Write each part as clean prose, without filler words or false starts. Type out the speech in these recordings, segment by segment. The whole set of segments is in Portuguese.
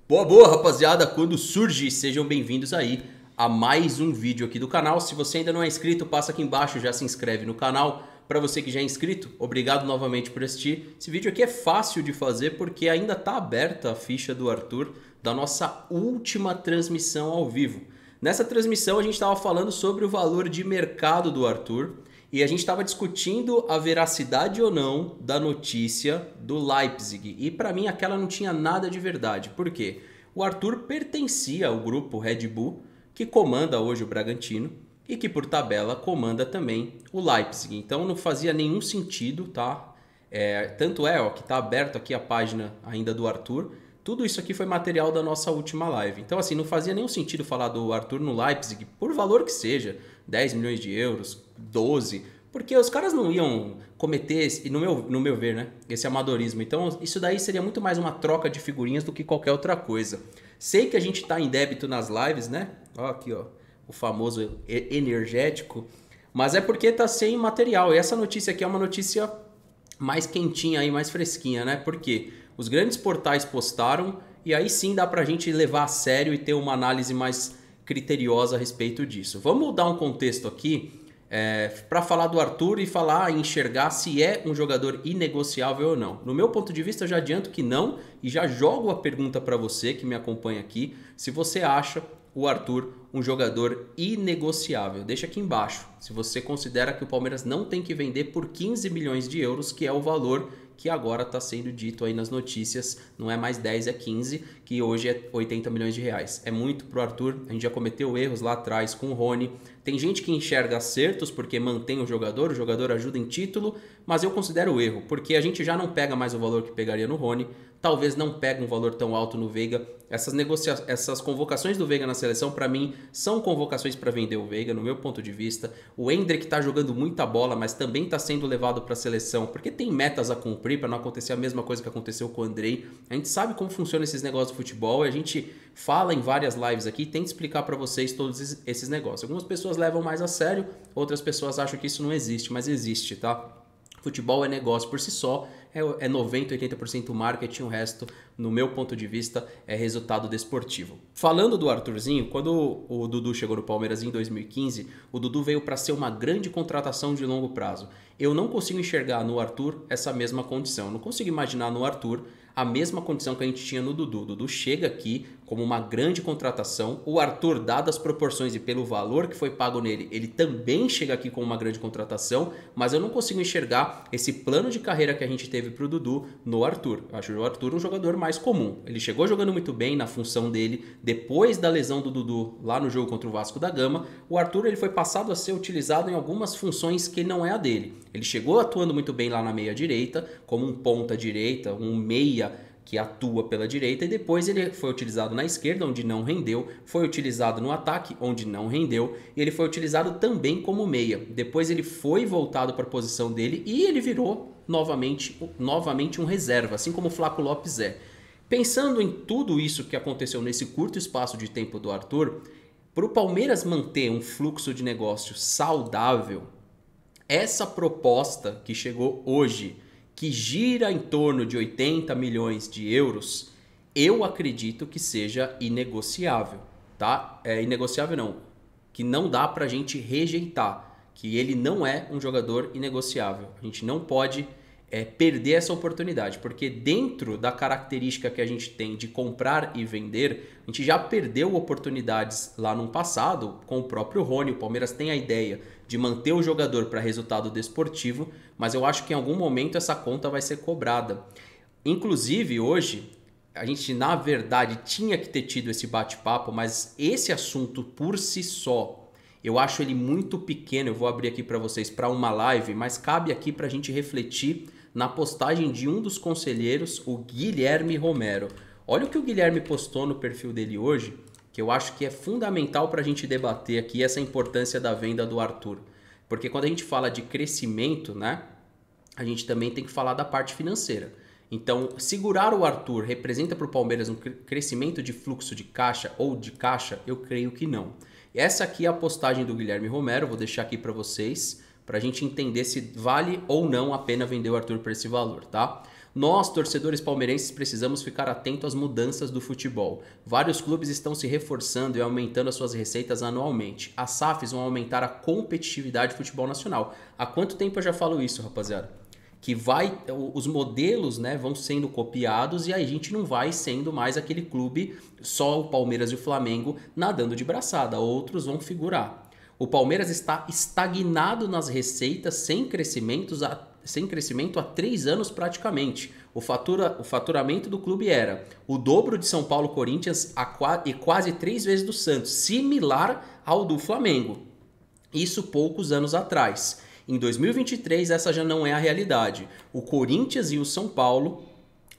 Boa, boa, rapaziada, quando surge, sejam bem-vindos aí a mais um vídeo aqui do canal. Se você ainda não é inscrito, passa aqui embaixo, já se inscreve no canal. Para você que já é inscrito, obrigado novamente por assistir. Esse vídeo aqui é fácil de fazer porque ainda está aberta a ficha do Arthur da nossa última transmissão ao vivo. Nessa transmissão a gente estava falando sobre o valor de mercado do Arthur e a gente estava discutindo a veracidade ou não da notícia do Leipzig. E para mim aquela não tinha nada de verdade. Por quê? O Arthur pertencia ao grupo Red Bull, que comanda hoje o Bragantino e que por tabela comanda também o Leipzig. Então não fazia nenhum sentido, tá? Tanto é ó, que está aberto aqui a página ainda do Arthur. Tudo isso aqui foi material da nossa última live. Então assim, não fazia nenhum sentido falar do Arthur no Leipzig, por valor que seja, 10 milhões de euros, 12, porque os caras não iam cometer, no meu ver, né, esse amadorismo. Então isso daí seria muito mais uma troca de figurinhas do que qualquer outra coisa. Sei que a gente está em débito nas lives, né? Ó, aqui, ó, o famoso energético, mas é porque tá sem material. E essa notícia aqui é uma notícia mais quentinha aí, mais fresquinha, né? Porque os grandes portais postaram e aí sim dá pra gente levar a sério e ter uma análise mais criteriosa a respeito disso. Vamos dar um contexto aqui para falar do Arthur e falar e enxergar se é um jogador inegociável ou não. No meu ponto de vista, eu já adianto que não e já jogo a pergunta para você que me acompanha aqui, se você acha o Arthur um jogador inegociável. Deixa aqui embaixo se você considera que o Palmeiras não tem que vender por 15 milhões de euros, que é o valor que agora está sendo dito aí nas notícias, não é mais 10, é 15, que hoje é 80 milhões de reais. É muito pro Arthur, a gente já cometeu erros lá atrás com o Rony. Tem gente que enxerga acertos porque mantém o jogador ajuda em título, mas eu considero erro, porque a gente já não pega mais o valor que pegaria no Rony, talvez não pegue um valor tão alto no Veiga. Essas convocações do Veiga na seleção, para mim, são convocações para vender o Veiga, no meu ponto de vista. O Endrick está jogando muita bola, mas também está sendo levado para a seleção, porque tem metas a cumprir para não acontecer a mesma coisa que aconteceu com o Andrei. A gente sabe como funcionam esses negócios de futebol e a gente fala em várias lives aqui e tenta explicar para vocês todos esses negócios. Algumas pessoas levam mais a sério, outras pessoas acham que isso não existe, mas existe, tá? Futebol é negócio por si só, é 90, 80% marketing, o resto, no meu ponto de vista, é resultado desportivo. Falando do Arthurzinho, quando o Dudu chegou no Palmeiras em 2015, o Dudu veio para ser uma grande contratação de longo prazo. Eu não consigo enxergar no Arthur essa mesma condição, eu não consigo imaginar no Arthur a mesma condição que a gente tinha no Dudu. O Dudu chega aqui como uma grande contratação. O Arthur, dadas as proporções e pelo valor que foi pago nele, ele também chega aqui como uma grande contratação, mas eu não consigo enxergar esse plano de carreira que a gente teve para o Dudu no Arthur. Eu acho o Arthur um jogador mais comum. Ele chegou jogando muito bem na função dele. Depois da lesão do Dudu lá no jogo contra o Vasco da Gama, o Arthur ele foi passado a ser utilizado em algumas funções que não é a dele. Ele chegou atuando muito bem lá na meia direita, como um ponta direita, um meia que atua pela direita, e depois ele foi utilizado na esquerda, onde não rendeu, foi utilizado no ataque, onde não rendeu, e ele foi utilizado também como meia. Depois ele foi voltado para a posição dele e ele virou novamente um reserva, assim como o Flaco Lopes é. Pensando em tudo isso que aconteceu nesse curto espaço de tempo do Arthur, para o Palmeiras manter um fluxo de negócio saudável, essa proposta que chegou hoje, que gira em torno de 80 milhões de euros, eu acredito que seja inegociável, tá? Inegociável não, que não dá pra gente rejeitar, que ele não é um jogador inegociável. A gente não pode perder essa oportunidade, porque dentro da característica que a gente tem de comprar e vender, a gente já perdeu oportunidades lá no passado com o próprio Rony. O Palmeiras tem a ideia de manter o jogador para resultado desportivo, mas eu acho que em algum momento essa conta vai ser cobrada. Inclusive hoje, a gente na verdade tinha que ter tido esse bate-papo, mas esse assunto por si só, eu acho ele muito pequeno. Eu vou abrir aqui para vocês para uma live, mas cabe aqui para a gente refletir na postagem de um dos conselheiros, o Guilherme Romero. Olha o que o Guilherme postou no perfil dele hoje, que eu acho que é fundamental para a gente debater aqui essa importância da venda do Arthur. Porque quando a gente fala de crescimento, né, a gente também tem que falar da parte financeira. Então, segurar o Arthur representa para o Palmeiras um crescimento de fluxo de caixa ou de caixa? Eu creio que não. Essa aqui é a postagem do Guilherme Romero, vou deixar aqui para vocês, para a gente entender se vale ou não a pena vender o Arthur por esse valor, tá? Nós, torcedores palmeirenses, precisamos ficar atentos às mudanças do futebol. Vários clubes estão se reforçando e aumentando as suas receitas anualmente. As SAFs vão aumentar a competitividade do futebol nacional. Há quanto tempo eu já falo isso, rapaziada? Que os modelos, né, vão sendo copiados e aí a gente não vai sendo mais aquele clube, só o Palmeiras e o Flamengo nadando de braçada. Outros vão figurar. O Palmeiras está estagnado nas receitas, sem crescimento há 3 anos praticamente. O faturamento do clube era o dobro de São Paulo, Corinthians e quase 3 vezes do Santos, similar ao do Flamengo. Isso poucos anos atrás. Em 2023 essa já não é a realidade. O Corinthians e o São Paulo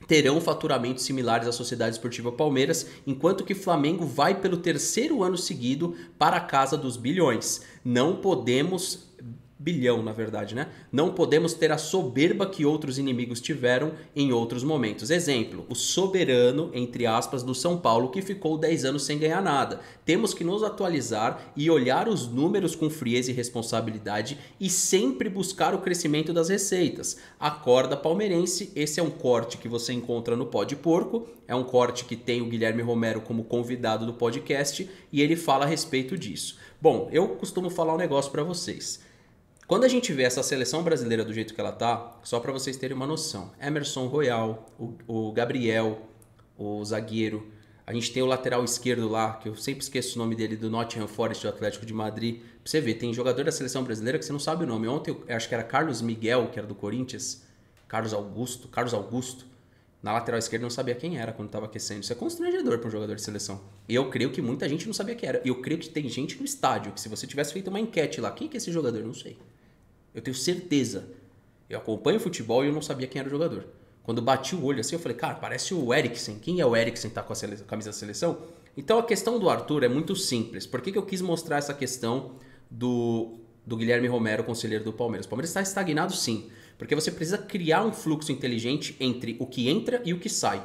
terão faturamentos similares à Sociedade Esportiva Palmeiras, enquanto que Flamengo vai pelo 3º ano seguido para a casa dos bilhões. Não podemos... bilhão, na verdade, né? Não podemos ter a soberba que outros inimigos tiveram em outros momentos. Exemplo, o soberano, entre aspas, do São Paulo, que ficou 10 anos sem ganhar nada. Temos que nos atualizar e olhar os números com frieza e responsabilidade e sempre buscar o crescimento das receitas. Acorda palmeirense, esse é um corte que você encontra no Pó de Porco, é um corte que tem o Guilherme Romero como convidado do podcast e ele fala a respeito disso. Bom, eu costumo falar um negócio para vocês. Quando a gente vê essa seleção brasileira do jeito que ela tá, só para vocês terem uma noção, Emerson Royal, o Gabriel, o zagueiro, a gente tem o lateral esquerdo lá, que eu sempre esqueço o nome dele, do Nottingham Forest, do Atlético de Madrid. Pra você ver, tem jogador da seleção brasileira que você não sabe o nome. Ontem eu acho que era Carlos Miguel, que era do Corinthians, Carlos Augusto. Na lateral esquerda eu não sabia quem era quando estava aquecendo. Isso é constrangedor para um jogador de seleção. Eu creio que muita gente não sabia quem era. Eu creio que tem gente no estádio que se você tivesse feito uma enquete lá, quem que é esse jogador? Não sei. Eu tenho certeza. Eu acompanho futebol e eu não sabia quem era o jogador. Quando bati o olho assim, eu falei, cara, parece o Eriksen. Quem é o Eriksen que tá com a camisa da seleção? Então a questão do Arthur é muito simples. Por que eu quis mostrar essa questão do Guilherme Romero, conselheiro do Palmeiras? O Palmeiras está estagnado sim. Porque você precisa criar um fluxo inteligente entre o que entra e o que sai.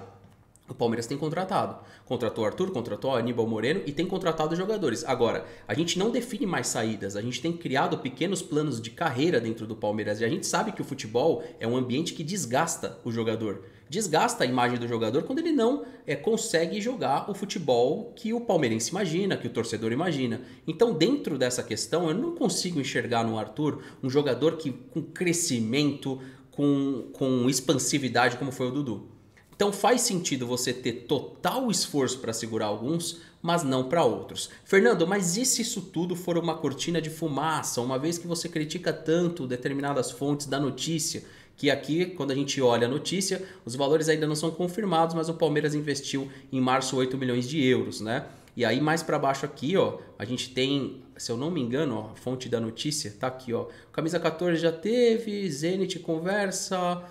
O Palmeiras tem contratado. Contratou o Arthur, contratou o Aníbal Moreno e tem contratado jogadores. Agora, a gente não define mais saídas. A gente tem criado pequenos planos de carreira dentro do Palmeiras. E a gente sabe que o futebol é um ambiente que desgasta o jogador. Desgasta a imagem do jogador quando ele não consegue jogar o futebol que o palmeirense imagina, que o torcedor imagina. Então, dentro dessa questão, eu não consigo enxergar no Arthur um jogador com crescimento, com expansividade como foi o Dudu. Então faz sentido você ter total esforço para segurar alguns, mas não para outros. Fernando, mas e se isso tudo for uma cortina de fumaça, uma vez que você critica tanto determinadas fontes da notícia, que aqui, quando a gente olha a notícia, os valores ainda não são confirmados, mas o Palmeiras investiu em março 8 milhões de euros, né? E aí mais para baixo aqui, ó, a gente tem, se eu não me engano, ó, a fonte da notícia tá aqui, ó. Camisa 14 já teve, Zenit conversa...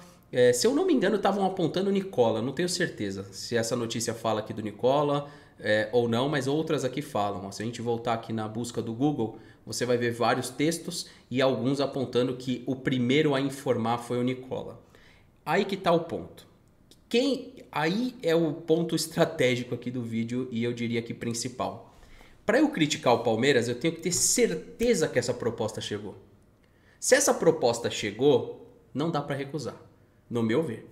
se eu não me engano, estavam apontando o Nicola, não tenho certeza se essa notícia fala aqui do Nicola ou não, mas outras aqui falam. Se a gente voltar aqui na busca do Google, você vai ver vários textos e alguns apontando que o primeiro a informar foi o Nicola. Aí que está o ponto. Aí é o ponto estratégico aqui do vídeo e eu diria que principal. Para eu criticar o Palmeiras, eu tenho que ter certeza que essa proposta chegou. Se essa proposta chegou, não dá para recusar. No meu ver.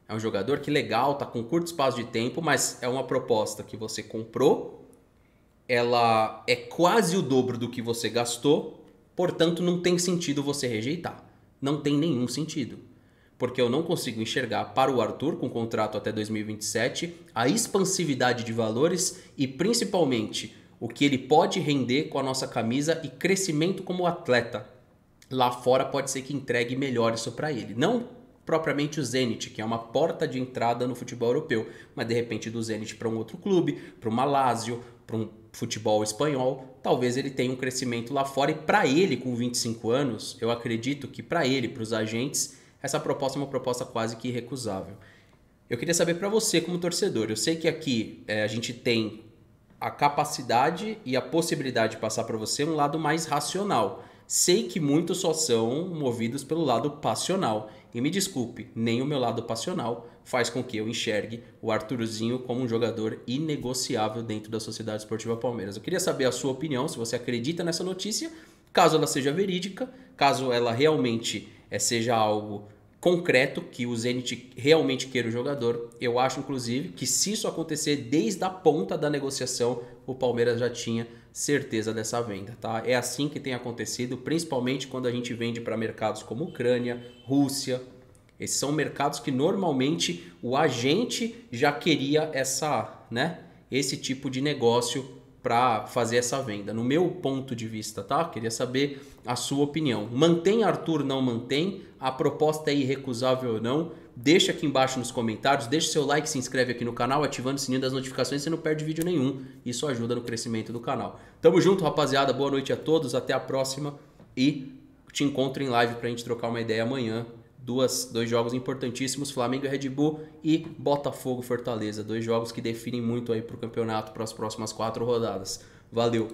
É um jogador que legal, tá com curto espaço de tempo, mas é uma proposta que você comprou, ela é quase o dobro do que você gastou, portanto não tem sentido você rejeitar. Não tem nenhum sentido. Porque eu não consigo enxergar para o Arthur, com contrato até 2027, a expansividade de valores e principalmente o que ele pode render com a nossa camisa e crescimento como atleta. Lá fora pode ser que entregue melhor isso para ele. Não propriamente o Zenit, que é uma porta de entrada no futebol europeu, mas de repente do Zenit para um outro clube, para uma Lazio, para um futebol espanhol, talvez ele tenha um crescimento lá fora e para ele com 25 anos, eu acredito que para ele, para os agentes, essa proposta é uma proposta quase que irrecusável. Eu queria saber para você como torcedor, eu sei que aqui a gente tem a capacidade e a possibilidade de passar para você um lado mais racional. Sei que muitos só são movidos pelo lado passional. E me desculpe, nem o meu lado passional faz com que eu enxergue o Arthurzinho como um jogador inegociável dentro da Sociedade Esportiva Palmeiras. Eu queria saber a sua opinião, se você acredita nessa notícia, caso ela seja verídica, caso ela realmente seja algo concreto que o Zenit realmente queira o jogador. Eu acho, inclusive, que se isso acontecer desde a ponta da negociação, o Palmeiras já tinha certeza dessa venda, tá? É assim que tem acontecido, principalmente quando a gente vende para mercados como Ucrânia, Rússia. Esses são mercados que normalmente o agente já queria esse tipo de negócio para fazer essa venda. No meu ponto de vista, tá? Queria saber a sua opinião. Mantém Arthur, não mantém? A proposta é irrecusável ou não? Deixa aqui embaixo nos comentários, deixa seu like, se inscreve aqui no canal, ativando o sininho das notificações, você não perde vídeo nenhum. Isso ajuda no crescimento do canal. Tamo junto, rapaziada. Boa noite a todos, até a próxima e te encontro em live pra gente trocar uma ideia amanhã. Dois jogos importantíssimos, Flamengo e Red Bull e Botafogo e Fortaleza. 2 jogos que definem muito aí pro campeonato para as próximas 4 rodadas. Valeu!